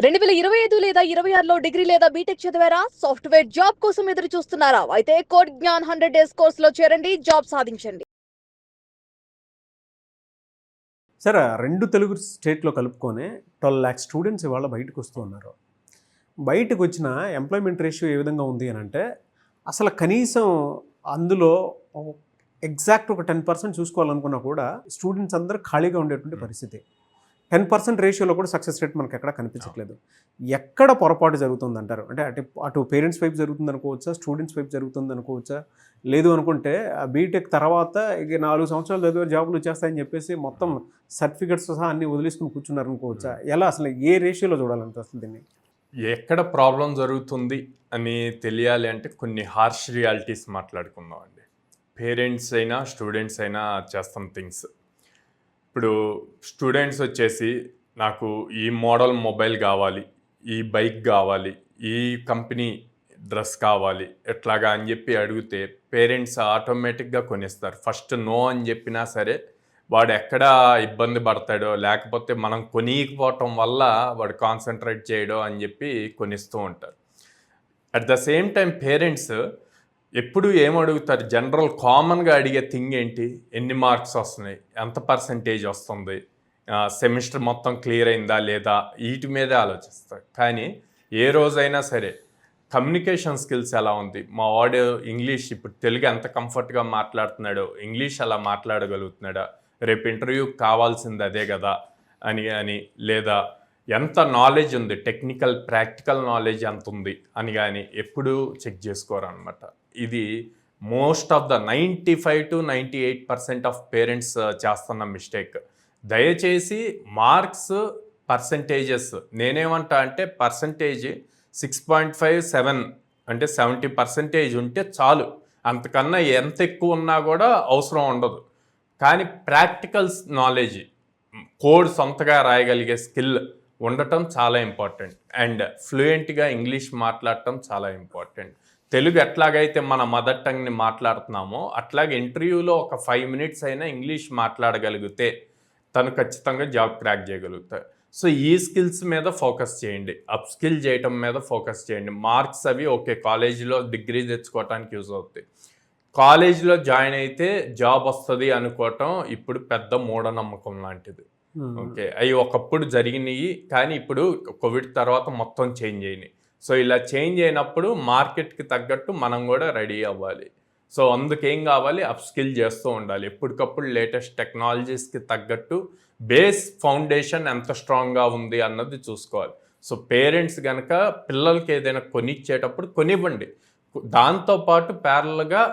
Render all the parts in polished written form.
2025 లేదా 26లో డిగ్రీ లేదా బీటెక్ చదివారా? సాఫ్ట్‌వేర్ జాబ్ కోసం ఎదురు చూస్తున్నారా? అయితే కోడ్ జ్ఞాన్ 100 డేస్ కోర్సులో చేరండి, జాబ్ సాధించండి. సరే 2 తెలుగు స్టేట్‌లో కలుపుకొని 12,00,000 స్టూడెంట్స్ ఇవాళ బయటకొస్తూ ఉన్నారు. బయటకొచ్చిన ఎంప్లాయ్‌మెంట్ రేషియో ఏ విధంగా ఉంది అనంటే, అసలు కనీసం అందులో ఎగ్జాక్ట్ ఒక 10% చూసుకోవాలనుకున్నా కూడా స్టూడెంట్స్ అందరూ ఖాళీగా ఉండేటువంటి పరిస్థితి. 10% రేషియోలో కూడా సక్సెస్ రేట్ మనకెక్కడ కనిపించట్లేదు. ఎక్కడ పొరపాటు జరుగుతుందంటారు? అంటే అటు పేరెంట్స్ వైపు జరుగుతుందనుకోవచ్చా? స్టూడెంట్స్ వైపు జరుగుతుందనుకోవచ్చా? లేదు అనుకుంటే బీటెక్ తర్వాత ఇక 4 సంవత్సరాలు చదివే జాబులు వచ్చేస్తాయని చెప్పేసి మొత్తం సర్టిఫికెట్స్ సహా అన్నీ వదిలేసుకుని కూర్చున్నారనుకోవచ్చా? ఎలా అసలు ఏ రేషియోలో చూడాలంటే అసలు దీన్ని? ఎక్కడ ప్రాబ్లం జరుగుతుంది అని తెలియాలి అంటే కొన్ని హార్ష్ రియాలిటీస్ మాట్లాడుకుందాం అండి. పేరెంట్స్ అయినా స్టూడెంట్స్ అయినా చేస్తాం థింగ్స్. ఇప్పుడు స్టూడెంట్స్ వచ్చేసి నాకు ఈ మోడల్ మొబైల్ కావాలి, ఈ బైక్ కావాలి, ఈ కంపెనీ డ్రెస్ కావాలి ఎట్లాగా అని చెప్పి అడిగితే పేరెంట్స్ ఆటోమేటిక్గా కొనిస్తారు. ఫస్ట్ నో అని చెప్పినా సరే వాడు ఎక్కడ ఇబ్బంది పడతాడో, లేకపోతే మనం కొనియకపోవటం వల్ల వాడు కాన్సన్ట్రేట్ చేయడో అని చెప్పి కొనిస్తూ ఉంటారు. At the same time parents ఎప్పుడు ఏమడుగుతారు, జనరల్ కామన్గా అడిగే థింగ్ ఏంటి, ఎన్ని మార్క్స్ వస్తున్నాయి, ఎంత పర్సంటేజ్ వస్తుంది, సెమిస్టర్ మొత్తం క్లియర్ అయిందా లేదా, వీటి మీదే ఆలోచిస్తారు. కానీ ఏ రోజైనా సరే కమ్యూనికేషన్ స్కిల్స్ ఎలా ఉంది, మా వాడు ఇంగ్లీష్ ఇప్పుడు తెలుగు ఎంత కంఫర్ట్గా మాట్లాడుతున్నాడో ఇంగ్లీష్ అలా మాట్లాడగలుగుతున్నాడా, రేపు ఇంటర్వ్యూకి కావాల్సింది అదే కదా అని లేదా ఎంత నాలెడ్జ్ ఉంది, టెక్నికల్ ప్రాక్టికల్ నాలెడ్జ్ ఎంత ఉంది అని కానీ ఎప్పుడూ చెక్ చేసుకోరనమాట. ఇది most of the 95 to 98% of parents చేస్తున్న మిస్టేక్. దయచేసి మార్క్స్ పర్సంటేజెస్ నేనేమంటా అంటే పర్సంటేజ్ 6.5 7 అంటే 70% ఉంటే చాలు, అంతకన్నా ఎంత ఎక్కువ ఉన్నా కూడా అవసరం ఉండదు. కానీ ప్రాక్టికల్స్ నాలెడ్జ్, కోడ్ సొంతగా రాయగలిగే స్కిల్ ఉండటం చాలా ఇంపార్టెంట్. అండ్ ఫ్లూయెంట్గా ఇంగ్లీష్ మాట్లాడటం చాలా ఇంపార్టెంట్. తెలుగు ఎట్లాగైతే మన మదర్ టంగ్ని మాట్లాడుతున్నామో అట్లాగే ఇంటర్వ్యూలో ఒక 5 minutes అయినా ఇంగ్లీష్ మాట్లాడగలిగితే తను ఖచ్చితంగా జాబ్ క్రాక్ చేయగలుగుతారు. సో ఈ స్కిల్స్ మీద ఫోకస్ చేయండి, అప్ స్కిల్ చేయటం మీద ఫోకస్ చేయండి. మార్క్స్ అవి ఓకే, కాలేజీలో డిగ్రీ తెచ్చుకోవటానికి యూజ్ అవుతాయి. కాలేజీలో జాయిన్ అయితే జాబ్ వస్తుంది అనుకోవటం ఇప్పుడు పెద్ద మూఢనమ్మకం లాంటిది. ఓకే, అవి ఒకప్పుడు జరిగినాయి కానీ ఇప్పుడు కోవిడ్ తర్వాత మొత్తం చేంజ్ అయినాయి. సో ఇలా చేంజ్ అయినప్పుడు మార్కెట్కి తగ్గట్టు మనం కూడా రెడీ అవ్వాలి. సో అందుకేం కావాలి, అప్ స్కిల్ చేస్తూ ఉండాలి. ఎప్పటికప్పుడు లేటెస్ట్ టెక్నాలజీస్కి తగ్గట్టు బేస్ ఫౌండేషన్ ఎంత స్ట్రాంగ్గా ఉంది అన్నది చూసుకోవాలి. సో పేరెంట్స్ కనుక పిల్లలకి ఏదైనా కొనిచ్చేటప్పుడు కొనివ్వండి, దాంతోపాటు ప్యారల్గా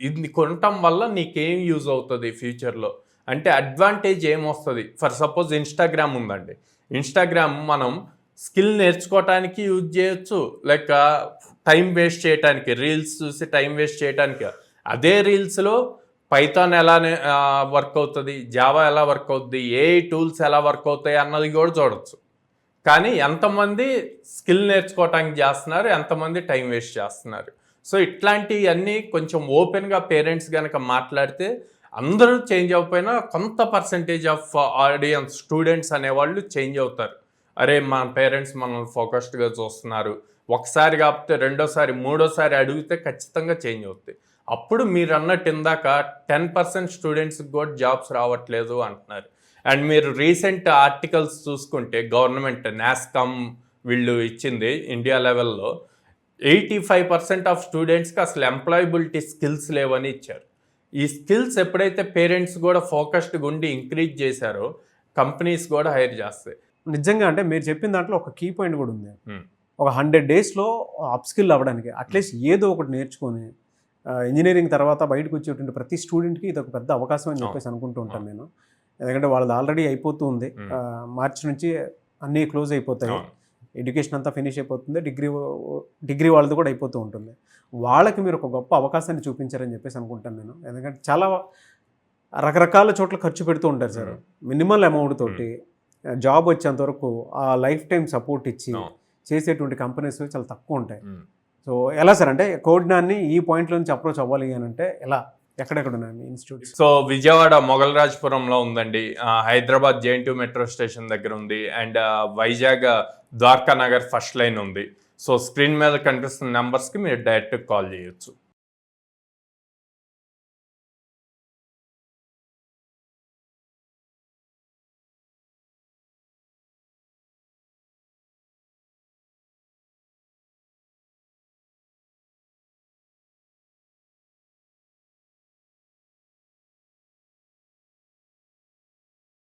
ఇది కొనటం వల్ల నీకేం యూజ్ అవుతుంది ఫ్యూచర్లో అంటే అడ్వాంటేజ్ ఏమొస్తుంది. ఫర్ సపోజ్ ఇన్స్టాగ్రామ్ ఉందండి, ఇన్స్టాగ్రామ్ మనం స్కిల్ నేర్చుకోవటానికి యూజ్ చేయొచ్చు, లైక్ టైం వేస్ట్ చేయడానికి, రీల్స్ చూసి టైం వేస్ట్ చేయడానికి. అదే రీల్స్లో పైథాన్ ఎలా వర్క్ అవుతుంది, జావా ఎలా వర్క్ అవుతుంది, ఏ టూల్స్ ఎలా వర్క్ అవుతాయి అన్నది కూడా చూడొచ్చు. కానీ ఎంతమంది స్కిల్ నేర్చుకోవటానికి చేస్తున్నారు, ఎంతమంది టైం వేస్ట్ చేస్తున్నారు. సో ఇట్లాంటివన్నీ కొంచెం ఓపెన్గా పేరెంట్స్ కనుక మాట్లాడితే అందరూ చేంజ్ అవ్వకపోయినా కొంత పర్సంటేజ్ ఆఫ్ ఆడియన్స్ స్టూడెంట్స్ అనేవాళ్ళు చేంజ్ అవుతారు. అరే మన పేరెంట్స్ మనల్ని ఫోకస్డ్గా చూస్తున్నారు, ఒకసారి కాకపోతే రెండోసారి మూడోసారి అడిగితే ఖచ్చితంగా చేంజ్ అవుతాయి. అప్పుడు మీరు అన్నట్టు ఇందాక 10% స్టూడెంట్స్కి కూడా జాబ్స్ రావట్లేదు అంటున్నారు. అండ్ మీరు రీసెంట్ ఆర్టికల్స్ చూసుకుంటే గవర్నమెంట్ నాస్కామ్ వీళ్ళు ఇచ్చింది ఇండియా లెవెల్లో 85% ఆఫ్ స్టూడెంట్స్కి అసలు ఎంప్లాయబిలిటీ స్కిల్స్ లేవని ఇచ్చారు. ఈ స్కిల్స్ ఎప్పుడైతే పేరెంట్స్ కూడా ఫోకస్డ్గా ఉండి ఇంక్రీజ్ చేశారో కంపెనీస్ కూడా హైర్ చేస్తాయి. నిజంగా అంటే మీరు చెప్పిన దాంట్లో ఒక కీ పాయింట్ కూడా ఉంది. ఒక 100 daysలో అప్ స్కిల్ అవ్వడానికి అట్లీస్ట్ ఏదో ఒకటి నేర్చుకొని ఇంజనీరింగ్ తర్వాత బయటకు వచ్చేటువంటి ప్రతి స్టూడెంట్కి ఇది ఒక పెద్ద అవకాశం అని చెప్పేసి అనుకుంటూ ఉంటాను నేను. ఎందుకంటే వాళ్ళది ఆల్రెడీ అయిపోతూ ఉంది, మార్చి నుంచి అన్నీ క్లోజ్ అయిపోతాయి, ఎడ్యుకేషన్ అంతా ఫినిష్ అయిపోతుంది, డిగ్రీ వాళ్ళది కూడా అయిపోతూ ఉంటుంది. వాళ్ళకి మీరు ఒక గొప్ప అవకాశాన్ని చూపించారని చెప్పేసి అనుకుంటాను నేను. ఎందుకంటే చాలా రకరకాల చోట్ల ఖర్చు పెడుతూ ఉంటారు సార్. మినిమల్ అమౌంట్ తోటి జాబ్ వచ్చేంత వరకు ఆ లైఫ్ టైం సపోర్ట్ ఇచ్చి చేసేటువంటి కంపెనీస్ చాలా తక్కువ ఉంటాయి. సో ఎలా సార్ అంటే కోడ్నాన్ని ఈ పాయింట్లో నుంచి అప్రోచ్ అవ్వాలి అని అంటే ఎలా? ఎక్కడెక్కడ ఉన్నాయి మీ ఇన్స్టిట్యూట్స్? సో విజయవాడ మొగల్రాజ్పురంలో ఉందండి, హైదరాబాద్ JNT మెట్రో స్టేషన్ దగ్గర ఉంది, and Vizag Dwaraka Nagar first line ఉంది. సో స్క్రీన్ మీద కనిపిస్తున్న నెంబర్స్కి మీరు డైరెక్ట్ కాల్ చేయొచ్చు.